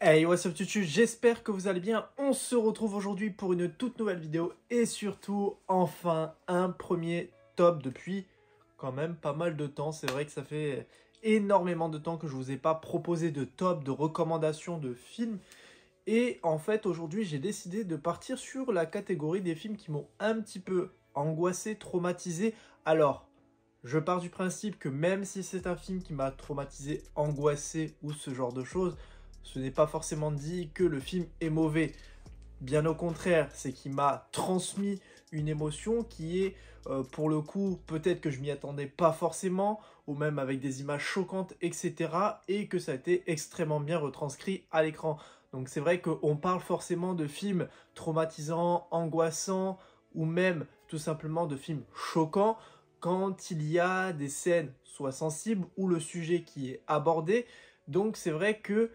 Hey, what's up tutu, j'espère que vous allez bien. On se retrouve aujourd'hui pour une toute nouvelle vidéo et surtout, enfin, un premier top depuis quand même pas mal de temps. C'est vrai que ça fait énormément de temps que je vous ai pas proposé de top, de recommandations de films. Et en fait, aujourd'hui, j'ai décidé de partir sur la catégorie des films qui m'ont un petit peu angoissé, traumatisé. Alors, je pars du principe que même si c'est un film qui m'a traumatisé, angoissé ou ce genre de choses, ce n'est pas forcément dit que le film est mauvais. Bien au contraire, c'est qu'il m'a transmis une émotion qui est, pour le coup, peut-être que je m'y attendais pas forcément, ou même avec des images choquantes, etc. Et que ça a été extrêmement bien retranscrit à l'écran. Donc c'est vrai qu'on parle forcément de films traumatisants, angoissants, ou même tout simplement de films choquants, quand il y a des scènes soit sensibles, ou le sujet qui est abordé. Donc c'est vrai que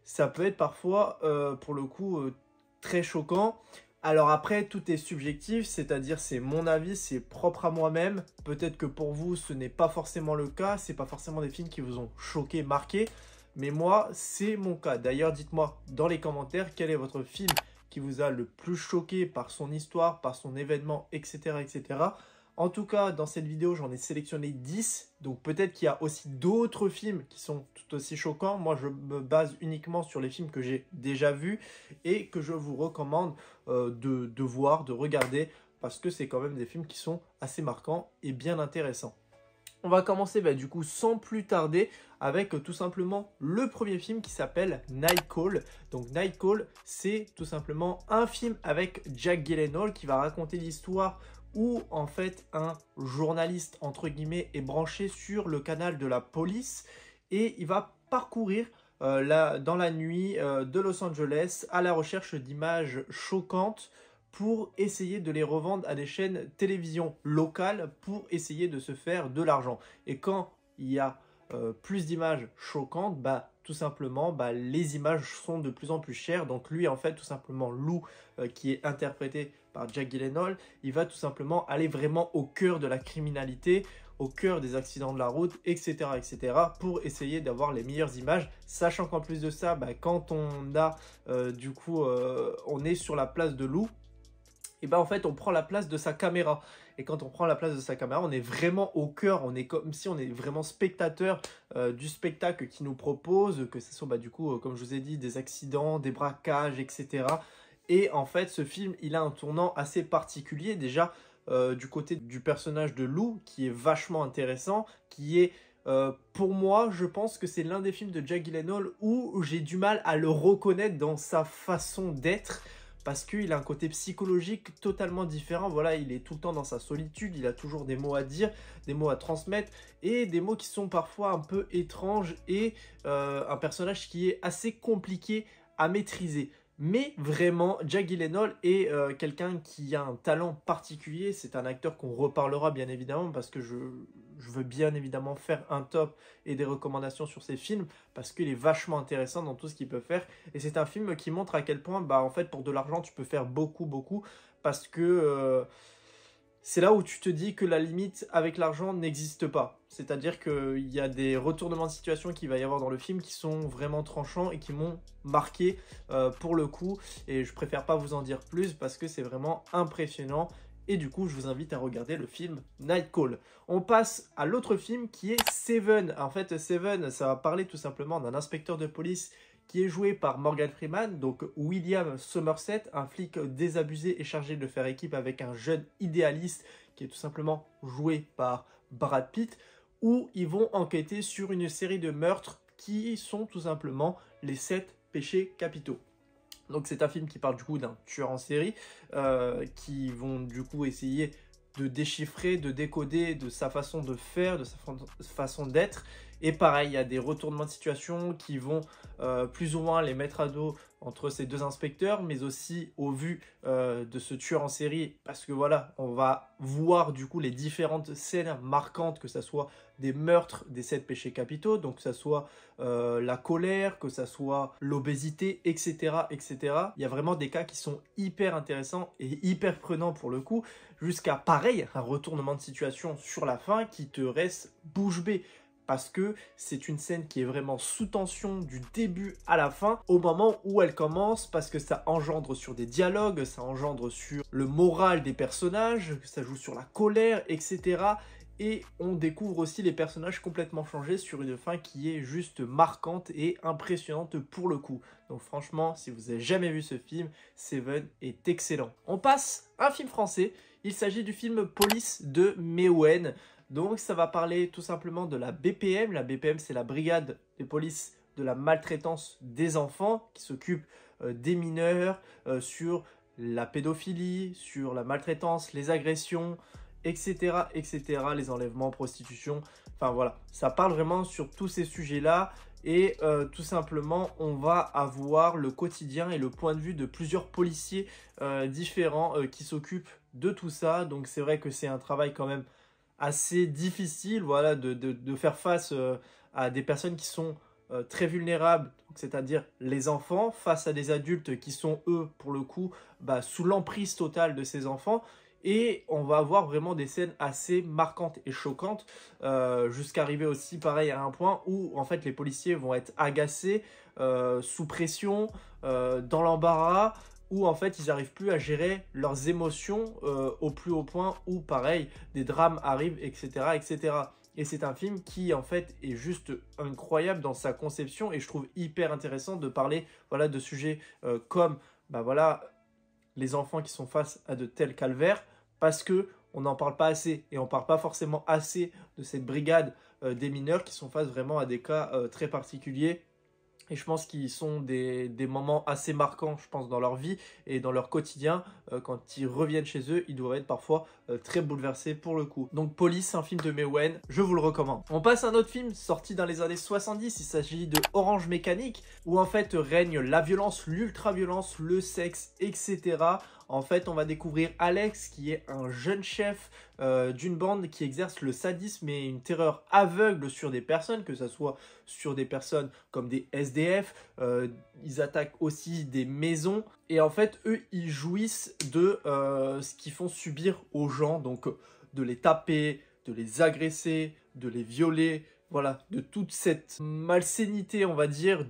ça peut être parfois, pour le coup, très choquant. Alors après, tout est subjectif, c'est-à-dire c'est mon avis, c'est propre à moi-même. Peut-être que pour vous, ce n'est pas forcément le cas, c'est pas forcément des films qui vous ont choqué, marqué. Mais moi, c'est mon cas. D'ailleurs, dites-moi dans les commentaires quel est votre film qui vous a le plus choqué par son histoire, par son événement, etc. etc. En tout cas, dans cette vidéo, j'en ai sélectionné 10. Donc peut-être qu'il y a aussi d'autres films qui sont tout aussi choquants. Moi, je me base uniquement sur les films que j'ai déjà vus et que je vous recommande de voir, de regarder, parce que c'est quand même des films qui sont assez marquants et bien intéressants. On va commencer du coup sans plus tarder avec tout simplement le premier film qui s'appelle Night Call. Donc Night Call, c'est tout simplement un film avec Jake Gyllenhaal qui va raconter l'histoire où en fait un journaliste entre guillemets est branché sur le canal de la police et il va parcourir dans la nuit de Los Angeles à la recherche d'images choquantes pour essayer de les revendre à des chaînes télévision locales pour essayer de se faire de l'argent. Et quand il y a plus d'images choquantes, tout simplement, les images sont de plus en plus chères. Donc lui, en fait, tout simplement, Lou, qui est interprété par Jake Gyllenhaal, il va tout simplement aller vraiment au cœur de la criminalité, au cœur des accidents de la route, etc., etc., pour essayer d'avoir les meilleures images, sachant qu'en plus de ça, quand on a, on est sur la place de Lou, et en fait on prend la place de sa caméra. Et quand on prend la place de sa caméra, on est vraiment au cœur, on est comme si on est vraiment spectateur du spectacle qu'il nous propose, que ce soit comme je vous ai dit, des accidents, des braquages, etc. Et en fait ce film, il a un tournant assez particulier déjà du côté du personnage de Lou, qui est vachement intéressant, qui est pour moi, je pense que c'est l'un des films de Jake Gyllenhaal où j'ai du mal à le reconnaître dans sa façon d'être, parce qu'il a un côté psychologique totalement différent. Voilà, il est tout le temps dans sa solitude, il a toujours des mots à dire, des mots à transmettre, et des mots qui sont parfois un peu étranges, et un personnage qui est assez compliqué à maîtriser. Mais vraiment, Jake Gyllenhaal est quelqu'un qui a un talent particulier. C'est un acteur qu'on reparlera bien évidemment, parce que je veux bien évidemment faire un top et des recommandations sur ces films, parce qu'il est vachement intéressant dans tout ce qu'il peut faire. Et c'est un film qui montre à quel point, en fait, pour de l'argent, tu peux faire beaucoup, parce que c'est là où tu te dis que la limite avec l'argent n'existe pas. C'est-à-dire qu'il y a des retournements de situation qu'il va y avoir dans le film qui sont vraiment tranchants et qui m'ont marqué pour le coup. Et je préfère pas vous en dire plus parce que c'est vraiment impressionnant. Et du coup, je vous invite à regarder le film Night Call. On passe à l'autre film qui est Seven. En fait, Seven, ça va parler tout simplement d'un inspecteur de police qui est joué par Morgan Freeman, donc William Somerset, un flic désabusé et chargé de faire équipe avec un jeune idéaliste qui est tout simplement joué par Brad Pitt, où ils vont enquêter sur une série de meurtres qui sont tout simplement les 7 péchés capitaux. Donc c'est un film qui parle du coup d'un tueur en série qui vont du coup essayer de déchiffrer, de décoder de sa façon de faire, de sa façon d'être. Et pareil, il y a des retournements de situation qui vont plus ou moins les mettre à dos entre ces deux inspecteurs, mais aussi au vu de ce tueur en série, parce que voilà, on va voir du coup les différentes scènes marquantes, que ça soit des meurtres des 7 péchés capitaux, donc que ça soit la colère, que ça soit l'obésité, etc., etc. Il y a vraiment des cas qui sont hyper intéressants et hyper prenants pour le coup, jusqu'à pareil, un retournement de situation sur la fin qui te reste bouche bée. parce que c'est une scène qui est vraiment sous tension du début à la fin, au moment où elle commence, parce que ça engendre sur des dialogues, ça engendre sur le moral des personnages, ça joue sur la colère, etc. Et on découvre aussi les personnages complètement changés sur une fin qui est juste marquante et impressionnante pour le coup. Donc franchement, si vous n'avez jamais vu ce film, Seven est excellent. On passe à un film français, il s'agit du film Police de Mewen. Donc ça va parler tout simplement de la BPM. La BPM, c'est la brigade de police de la maltraitance des enfants qui s'occupe des mineurs, sur la pédophilie, sur la maltraitance, les agressions, etc., etc., les enlèvements, prostitution. Enfin voilà, ça parle vraiment sur tous ces sujets-là. Et tout simplement, on va avoir le quotidien et le point de vue de plusieurs policiers différents qui s'occupent de tout ça. Donc c'est vrai que c'est un travail quand même assez difficile, voilà, de faire face à des personnes qui sont très vulnérables, c'est-à-dire les enfants, face à des adultes qui sont, eux, pour le coup, sous l'emprise totale de ces enfants. Et on va avoir vraiment des scènes assez marquantes et choquantes, jusqu'à arriver aussi, pareil, à un point où, en fait, les policiers vont être agacés, sous pression, dans l'embarras, où en fait ils n'arrivent plus à gérer leurs émotions au plus haut point, où pareil, des drames arrivent, etc. etc. Et c'est un film qui en fait est juste incroyable dans sa conception, et je trouve hyper intéressant de parler, voilà, de sujets comme voilà, les enfants qui sont face à de tels calvaires, parce que on n'en parle pas assez, et on ne parle pas forcément assez de cette brigade des mineurs qui sont face vraiment à des cas très particuliers. Et je pense qu'ils sont des moments assez marquants, je pense, dans leur vie et dans leur quotidien. Quand ils reviennent chez eux, ils doivent être parfois très bouleversés pour le coup. Donc Police, un film de Mewen, je vous le recommande. On passe à un autre film sorti dans les années 70. Il s'agit de Orange Mécanique, où en fait règne la violence, l'ultra-violence, le sexe, etc. En fait, on va découvrir Alex, qui est un jeune chef d'une bande qui exerce le sadisme et une terreur aveugle sur des personnes, que ce soit sur des personnes comme des SDF, ils attaquent aussi des maisons, et en fait, eux, ils jouissent de ce qu'ils font subir aux gens, donc de les taper, de les agresser, de les violer, voilà, de toute cette malsénité, on va dire,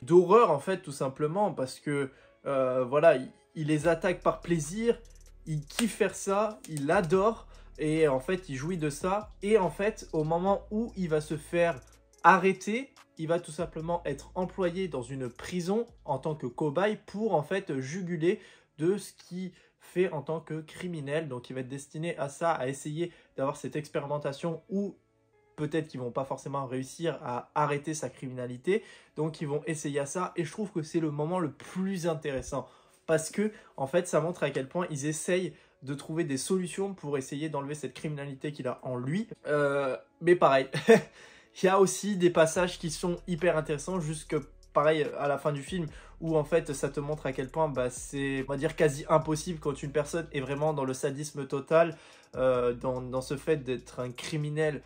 d'horreur, en fait, tout simplement, parce que, voilà, il les attaque par plaisir, il kiffe faire ça, il adore, et en fait, il jouit de ça. Et en fait, au moment où il va se faire arrêter, il va tout simplement être employé dans une prison en tant que cobaye pour en fait juguler de ce qu'il fait en tant que criminel. Donc, il va être destiné à ça, à essayer d'avoir cette expérimentation où peut-être qu'ils vont pas forcément réussir à arrêter sa criminalité. Donc, ils vont essayer à ça. Et je trouve que c'est le moment le plus intéressant, parce que en fait, ça montre à quel point ils essayent de trouver des solutions pour essayer d'enlever cette criminalité qu'il a en lui. Mais pareil, il y a aussi des passages qui sont hyper intéressants, jusque pareil à la fin du film, où en fait ça te montre à quel point c'est, on va dire, quasi impossible quand une personne est vraiment dans le sadisme total, dans ce fait d'être un criminel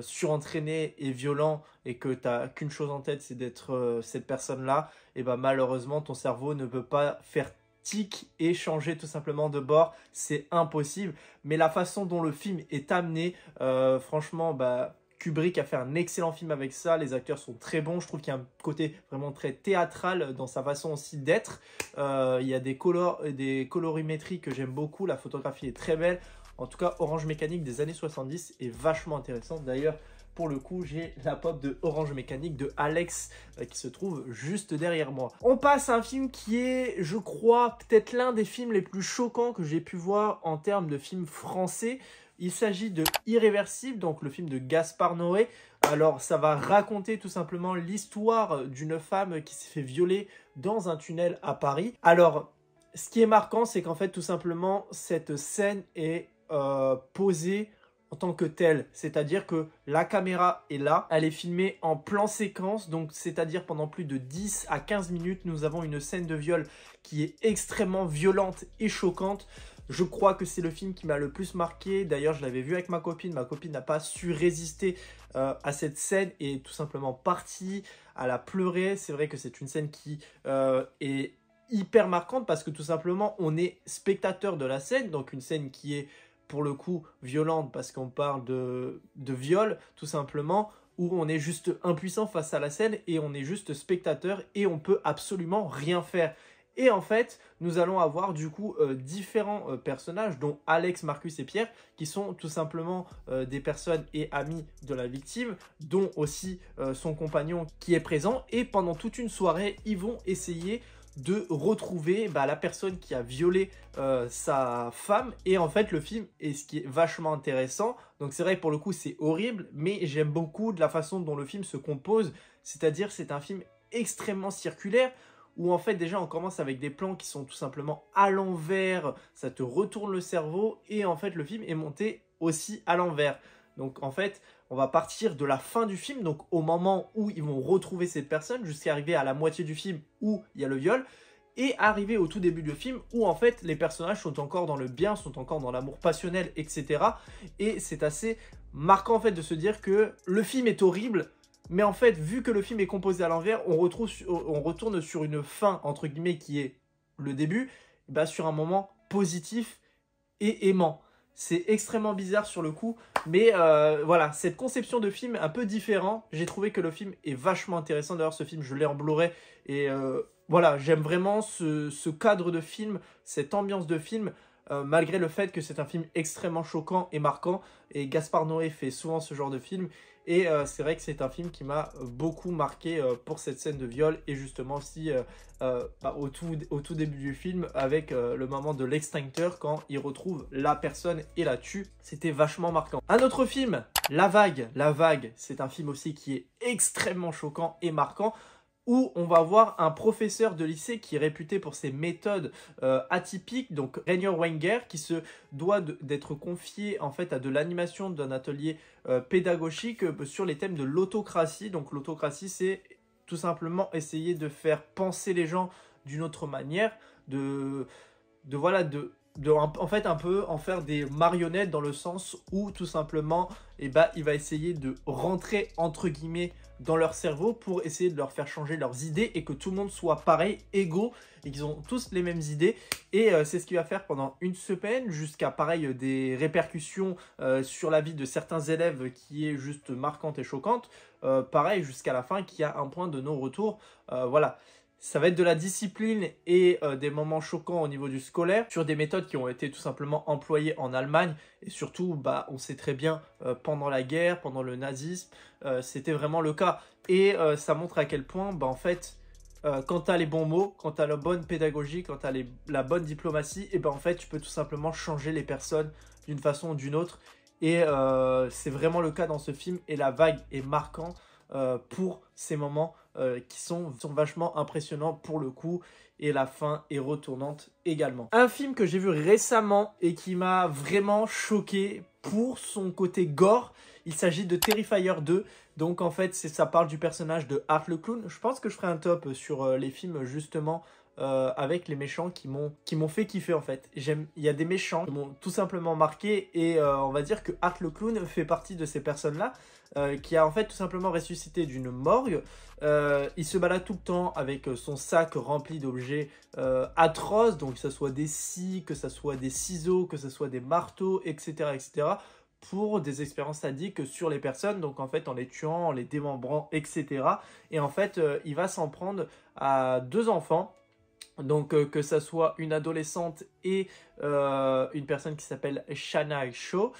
surentraîné et violent, et que tu n'as qu'une chose en tête, c'est d'être cette personne-là. Et malheureusement, ton cerveau ne peut pas faire tic et changer tout simplement de bord, c'est impossible. Mais la façon dont le film est amené, franchement, Kubrick a fait un excellent film avec ça. Les acteurs sont très bons. Je trouve qu'il y a un côté vraiment très théâtral dans sa façon aussi d'être. Il y a des colorimétries que j'aime beaucoup. La photographie est très belle. En tout cas, Orange Mécanique des années 70 est vachement intéressante. D'ailleurs, pour le coup, j'ai la pop de Orange Mécanique de Alex qui se trouve juste derrière moi. On passe à un film qui est, je crois, peut-être l'un des films les plus choquants que j'ai pu voir en termes de films français. Il s'agit de Irréversible, donc le film de Gaspard Noé. Alors, ça va raconter tout simplement l'histoire d'une femme qui s'est fait violer dans un tunnel à Paris. Alors, ce qui est marquant, c'est qu'en fait, tout simplement, cette scène est posée en tant que telle, c'est-à-dire que la caméra est là, elle est filmée en plan séquence, donc c'est-à-dire pendant plus de 10 à 15 minutes, nous avons une scène de viol qui est extrêmement violente et choquante. Je crois que c'est le film qui m'a le plus marqué. D'ailleurs, je l'avais vu avec ma copine n'a pas su résister à cette scène et est tout simplement partie à la pleurer. C'est vrai que c'est une scène qui est hyper marquante, parce que tout simplement, on est spectateur de la scène, donc une scène qui est pour le coup violente parce qu'on parle de viol tout simplement. où on est juste impuissant face à la scène et on est juste spectateur et on peut absolument rien faire. Et en fait, nous allons avoir du coup différents personnages, dont Alex, Marcus et Pierre, qui sont tout simplement des personnes et amis de la victime, dont aussi son compagnon qui est présent. Et pendant toute une soirée, ils vont essayer de retrouver la personne qui a violé sa femme. Et en fait, le film est ce qui est vachement intéressant. Donc c'est vrai, pour le coup, c'est horrible, mais j'aime beaucoup de la façon dont le film se compose. C'est-à-dire, c'est un film extrêmement circulaire, où en fait déjà on commence avec des plans qui sont tout simplement à l'envers, ça te retourne le cerveau, et en fait le film est monté aussi à l'envers. Donc en fait, on va partir de la fin du film, donc au moment où ils vont retrouver cette personne, jusqu'à arriver à la moitié du film où il y a le viol, et arriver au tout début du film où en fait les personnages sont encore dans le bien, sont encore dans l'amour passionnel, etc. Et c'est assez marquant en fait de se dire que le film est horrible, mais en fait, vu que le film est composé à l'envers, on retourne sur une fin, entre guillemets, qui est le début, sur un moment positif et aimant. C'est extrêmement bizarre sur le coup, mais voilà, cette conception de film un peu différent, j'ai trouvé que le film est vachement intéressant. D'ailleurs, ce film, je l'ai en Blu-ray, et voilà, j'aime vraiment ce cadre de film, cette ambiance de film, malgré le fait que c'est un film extrêmement choquant et marquant, et Gaspard Noé fait souvent ce genre de film. Et c'est vrai que c'est un film qui m'a beaucoup marqué pour cette scène de viol, et justement aussi au tout début du film avec le moment de l'extincteur quand il retrouve la personne et la tue. C'était vachement marquant. Un autre film, La Vague. La Vague, c'est un film aussi qui est extrêmement choquant et marquant, où on va voir un professeur de lycée qui est réputé pour ses méthodes atypiques, donc Rainier Wenger, qui se doit d'être confié en fait à de l'animation d'un atelier pédagogique sur les thèmes de l'autocratie. Donc l'autocratie, c'est tout simplement essayer de faire penser les gens d'une autre manière, en fait un peu en faire des marionnettes, dans le sens où tout simplement il va essayer de rentrer entre guillemets dans leur cerveau pour essayer de leur faire changer leurs idées, et que tout le monde soit pareil, égaux, et qu'ils ont tous les mêmes idées. Et c'est ce qu'il va faire pendant une semaine, jusqu'à pareil des répercussions sur la vie de certains élèves qui est juste marquante et choquante. Pareil jusqu'à la fin, qui a un point de non-retour. Voilà. Ça va être de la discipline et des moments choquants au niveau du scolaire, sur des méthodes qui ont été tout simplement employées en Allemagne, et surtout, on sait très bien, pendant la guerre, pendant le nazisme, c'était vraiment le cas. Et ça montre à quel point, en fait, quand tu as les bons mots, quand tu as la bonne pédagogie, quand tu as la bonne diplomatie, et en fait, tu peux tout simplement changer les personnes d'une façon ou d'une autre. Et c'est vraiment le cas dans ce film, et La Vague est marquant pour ces moments qui sont vachement impressionnants pour le coup, et la fin est retournante également. Un film que j'ai vu récemment et qui m'a vraiment choqué pour son côté gore, il s'agit de Terrifier 2. Donc en fait, ça parle du personnage de Art le Clown. Je pense que je ferai un top sur les films justement avec les méchants qui m'ont fait kiffer en fait. Il y a des méchants qui m'ont tout simplement marqué, et on va dire que Art le Clown fait partie de ces personnes-là, qui a en fait tout simplement ressuscité d'une morgue. Il se balade tout le temps avec son sac rempli d'objets atroces, donc que ce soit des scies, que ce soit des ciseaux, que ce soit des marteaux, etc., etc., pour des expériences sadiques sur les personnes, donc en fait en les tuant, en les démembrant, etc. Et en fait, il va s'en prendre à deux enfants. Donc que ça soit une adolescente et une personne qui s'appelle Shana Shaw,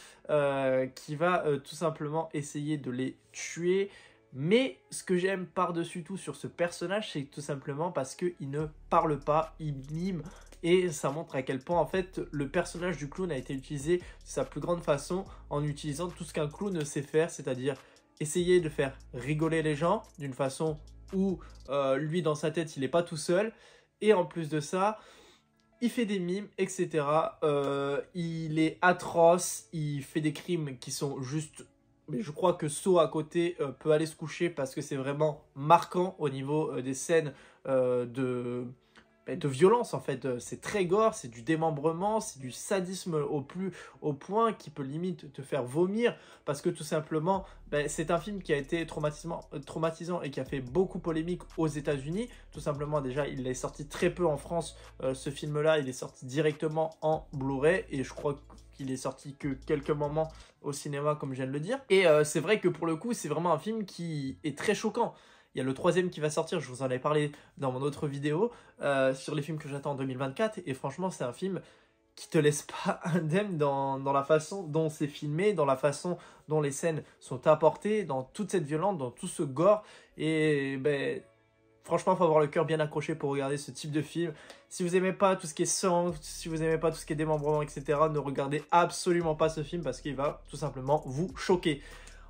qui va tout simplement essayer de les tuer. Mais ce que j'aime par-dessus tout sur ce personnage, c'est tout simplement parce qu'il ne parle pas, il mime. Et ça montre à quel point en fait le personnage du clown a été utilisé de sa plus grande façon, en utilisant tout ce qu'un clown sait faire, c'est-à-dire essayer de faire rigoler les gens d'une façon où lui dans sa tête il n'est pas tout seul. Et en plus de ça, il fait des mimes, etc. Il est atroce, il fait des crimes qui sont juste... Mais je crois que So à côté peut aller se coucher, parce que c'est vraiment marquant au niveau des scènes de violence en fait. C'est très gore, c'est du démembrement, c'est du sadisme au point qui peut limite te faire vomir parce que tout simplement c'est un film qui a été traumatisant et qui a fait beaucoup polémique aux États-Unis. Tout simplement déjà il est sorti très peu en France, ce film là il est sorti directement en Blu-ray et je crois qu'il est sorti que quelques moments au cinéma comme je viens de le dire. Et c'est vrai que pour le coup c'est vraiment un film qui est très choquant. Il y a le 3e qui va sortir, je vous en ai parlé dans mon autre vidéo, sur les films que j'attends en 2024. Et franchement, c'est un film qui te laisse pas indemne dans la façon dont c'est filmé, dans la façon dont les scènes sont apportées, dans toute cette violence, dans tout ce gore. Et franchement, il faut avoir le cœur bien accroché pour regarder ce type de film. Si vous n'aimez pas tout ce qui est sang, si vous n'aimez pas tout ce qui est démembrement, etc., ne regardez absolument pas ce film parce qu'il va tout simplement vous choquer.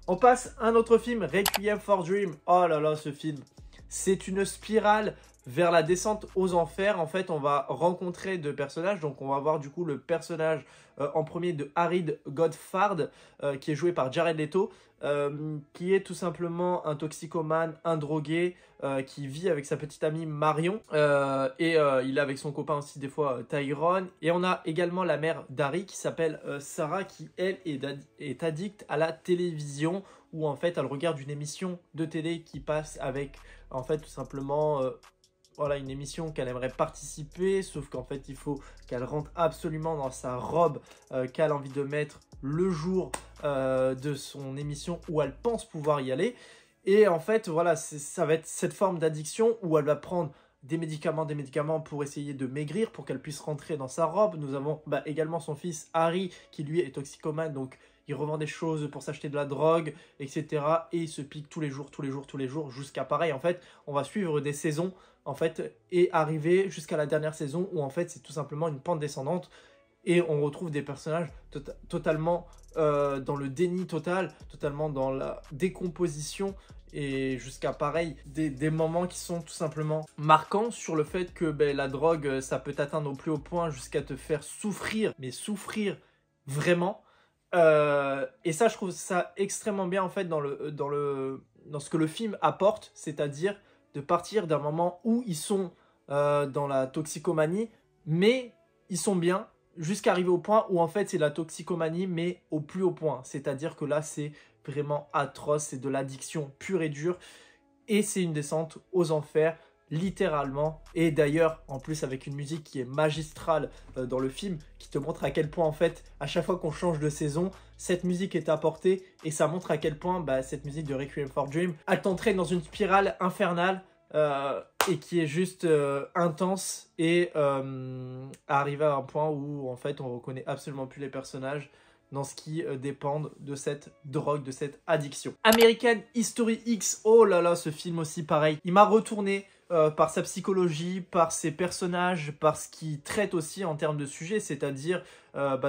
On passe à un autre film, Requiem for Dream. Oh là là, ce film. C'est une spirale vers la descente aux enfers. En fait, on va rencontrer deux personnages. Donc, on va voir du coup le personnage en premier de Harid Godfard, qui est joué par Jared Leto, qui est tout simplement un toxicomane, un drogué, qui vit avec sa petite amie Marion. Il est avec son copain aussi des fois, Tyrone. Et on a également la mère d'Harry qui s'appelle Sarah, qui elle est addicte à la télévision, où en fait elle regarde une émission de télé qui passe avec en fait tout simplement voilà, une émission qu'elle aimerait participer, sauf qu'en fait il faut qu'elle rentre absolument dans sa robe qu'elle a envie de mettre le jour de son émission où elle pense pouvoir y aller. Et en fait voilà, ça va être cette forme d'addiction où elle va prendre des médicaments pour essayer de maigrir, pour qu'elle puisse rentrer dans sa robe. Nous avons également son fils Harry qui lui est toxicomane, donc il revend des choses pour s'acheter de la drogue, etc. Et il se pique tous les jours, jusqu'à pareil. En fait, on va suivre des saisons, en fait, et arriver jusqu'à la dernière saison où, en fait, c'est tout simplement une pente descendante. Et on retrouve des personnages totalement dans le déni total, totalement dans la décomposition. Et jusqu'à pareil, des moments qui sont tout simplement marquants sur le fait que la drogue, ça peut t'atteindre au plus haut point jusqu'à te faire souffrir, mais souffrir vraiment. Et ça, je trouve ça extrêmement bien en fait dans ce que le film apporte, c'est-à-dire de partir d'un moment où ils sont dans la toxicomanie, mais ils sont bien, jusqu'à arriver au point où en fait c'est la toxicomanie, mais au plus haut point. C'est-à-dire que là, c'est vraiment atroce, c'est de l'addiction pure et dure, et c'est une descente aux enfers, littéralement. Et d'ailleurs, en plus avec une musique qui est magistrale dans le film, qui te montre à quel point en fait, à chaque fois qu'on change de saison, cette musique est apportée, et ça montre à quel point cette musique de Requiem for Dream, elle t'entraîne dans une spirale infernale, et qui est juste intense, et arriver à un point où en fait on reconnaît absolument plus les personnages dans ce qui dépendent de cette drogue, de cette addiction. American History X, oh là là, ce film aussi pareil, il m'a retourné par sa psychologie, par ses personnages, par ce qu'il traite aussi en termes de sujet, c'est-à-dire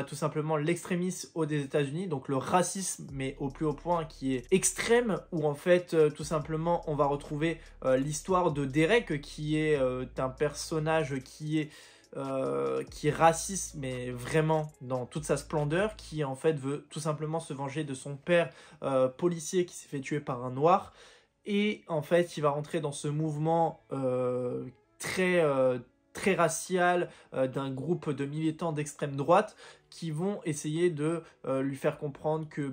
tout simplement l'extrémisme des États-Unis, donc le racisme, mais au plus haut point, qui est extrême, où en fait tout simplement on va retrouver l'histoire de Derek, qui est un personnage qui est raciste, mais vraiment dans toute sa splendeur, qui en fait veut tout simplement se venger de son père policier qui s'est fait tuer par un noir. Et en fait, il va rentrer dans ce mouvement très racial d'un groupe de militants d'extrême droite qui vont essayer de lui faire comprendre que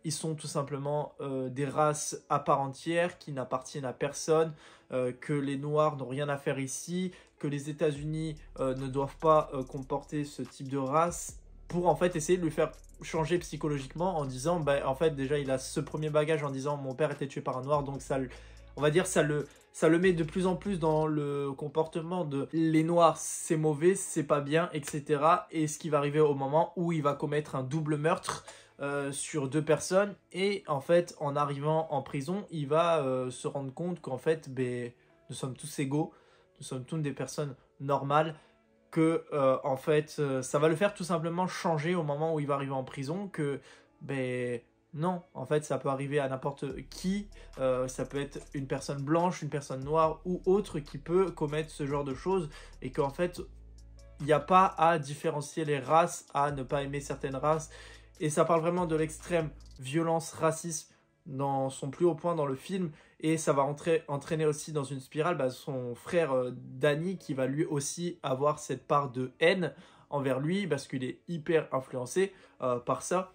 ils sont tout simplement des races à part entière qui n'appartiennent à personne, que les Noirs n'ont rien à faire ici, que les États-Unis ne doivent pas comporter ce type de race, pour en fait essayer de lui faire changer psychologiquement en disant, en fait déjà il a ce premier bagage en disant mon père était tué par un noir, donc ça, on va dire ça le met de plus en plus dans le comportement de les noirs c'est mauvais, c'est pas bien, etc. Et ce qui va arriver au moment où il va commettre un double meurtre sur deux personnes, et en fait en arrivant en prison il va se rendre compte qu'en fait nous sommes tous égaux, nous sommes toutes des personnes normales, que en fait ça va le faire tout simplement changer au moment où il va arriver en prison, que non, en fait ça peut arriver à n'importe qui, ça peut être une personne blanche, une personne noire ou autre qui peut commettre ce genre de choses, et qu'en fait il n'y a pas à différencier les races, à ne pas aimer certaines races. Et ça parle vraiment de l'extrême violence, racisme dans son plus haut point dans le film. et ça va entraîner aussi dans une spirale son frère Danny qui va lui aussi avoir cette part de haine envers lui parce qu'il est hyper influencé par ça.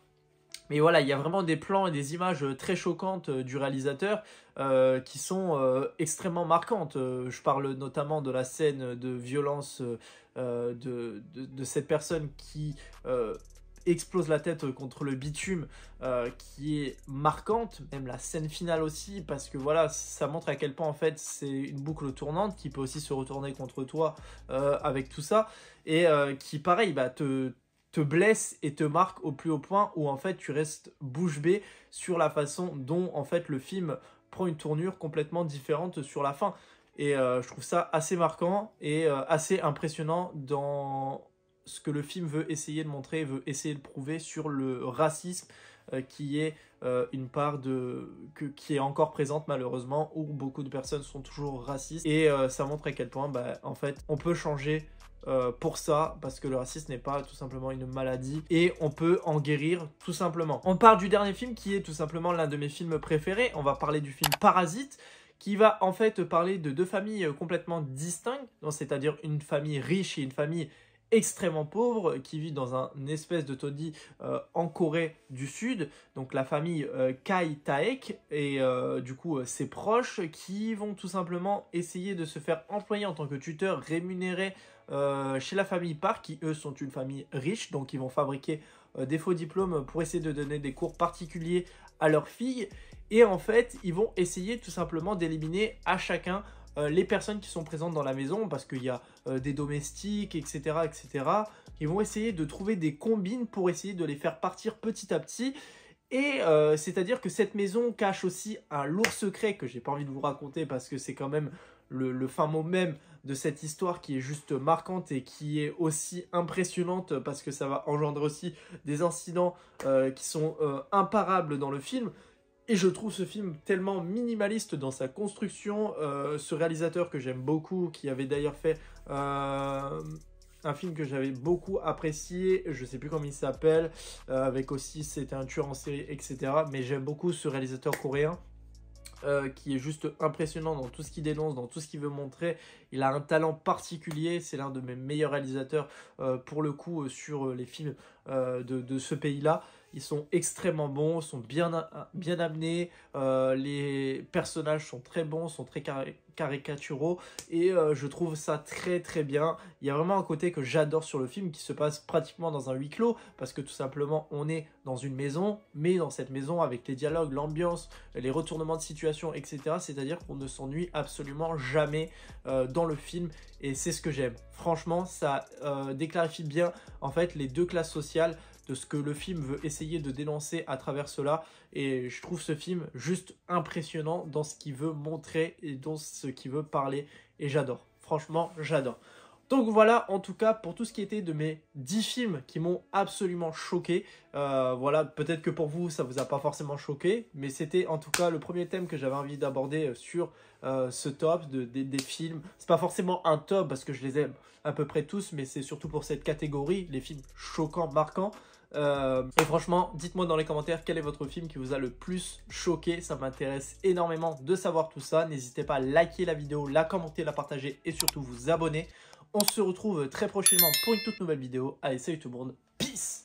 Mais voilà, il y a vraiment des plans et des images très choquantes du réalisateur qui sont extrêmement marquantes. Je parle notamment de la scène de violence de cette personne qui explose la tête contre le bitume, qui est marquante. Même la scène finale aussi, parce que voilà, ça montre à quel point en fait c'est une boucle tournante qui peut aussi se retourner contre toi avec tout ça. Et qui pareil, te blesse et te marque au plus haut point où en fait tu restes bouche bée sur la façon dont en fait le film prend une tournure complètement différente sur la fin. Et je trouve ça assez marquant et assez impressionnant dans ce que le film veut essayer de montrer, veut essayer de prouver sur le racisme qui est une part qui est encore présente malheureusement, où beaucoup de personnes sont toujours racistes. Et ça montre à quel point en fait on peut changer pour ça, parce que le racisme n'est pas tout simplement une maladie et on peut en guérir tout simplement. On part du dernier film qui est tout simplement l'un de mes films préférés. On va parler du film Parasite, qui va en fait parler de deux familles complètement distinctes, c'est-à-dire une famille riche et une famille extrêmement pauvre qui vit dans un espèce de taudis en Corée du Sud. Donc la famille Kai Taek et du coup ses proches qui vont tout simplement essayer de se faire employer en tant que tuteur rémunéré chez la famille Park, qui eux sont une famille riche, donc ils vont fabriquer des faux diplômes pour essayer de donner des cours particuliers à leurs filles. Et en fait, ils vont essayer tout simplement d'éliminer à chacun les personnes qui sont présentes dans la maison, parce qu'il y a des domestiques, etc., etc. Ils vont essayer de trouver des combines pour essayer de les faire partir petit à petit. Et c'est-à-dire que cette maison cache aussi un lourd secret que j'ai pas envie de vous raconter, parce que c'est quand même le fin mot même de cette histoire qui est juste marquante et qui est aussi impressionnante, parce que ça va engendrer aussi des incidents qui sont imparables dans le film. Et je trouve ce film tellement minimaliste dans sa construction. Ce réalisateur que j'aime beaucoup, qui avait d'ailleurs fait un film que j'avais beaucoup apprécié, je ne sais plus comment il s'appelle, avec aussi c'était un tueur en série, etc. Mais j'aime beaucoup ce réalisateur coréen. Qui est juste impressionnant dans tout ce qu'il dénonce, dans tout ce qu'il veut montrer. Il a un talent particulier, c'est l'un de mes meilleurs réalisateurs pour le coup sur les films de ce pays-là. Ils sont extrêmement bons, sont bien amenés, les personnages sont très bons, sont très caricaturaux et je trouve ça très très bien. Il y a vraiment un côté que j'adore sur le film qui se passe pratiquement dans un huis clos, parce que tout simplement on est dans une maison, mais dans cette maison avec les dialogues, l'ambiance, les retournements de situation, etc. C'est-à-dire qu'on ne s'ennuie absolument jamais dans le film, et c'est ce que j'aime. Franchement, ça déclarifie bien en fait les deux classes sociales de ce que le film veut essayer de dénoncer à travers cela. Et je trouve ce film juste impressionnant dans ce qu'il veut montrer et dans ce qu'il veut parler. Et j'adore. Franchement, j'adore. Donc voilà, en tout cas, pour tout ce qui était de mes 10 films qui m'ont absolument choqué. Voilà, peut-être que pour vous, ça vous a pas forcément choqué, mais c'était en tout cas le premier thème que j'avais envie d'aborder sur ce top des films. C'est pas forcément un top parce que je les aime à peu près tous, mais c'est surtout pour cette catégorie, les films choquants, marquants. Et franchement, dites-moi dans les commentaires quel est votre film qui vous a le plus choqué. Ça m'intéresse énormément de savoir tout ça. N'hésitez pas à liker la vidéo, la commenter, la partager et surtout vous abonner. On se retrouve très prochainement pour une toute nouvelle vidéo. Allez, salut tout le monde, peace!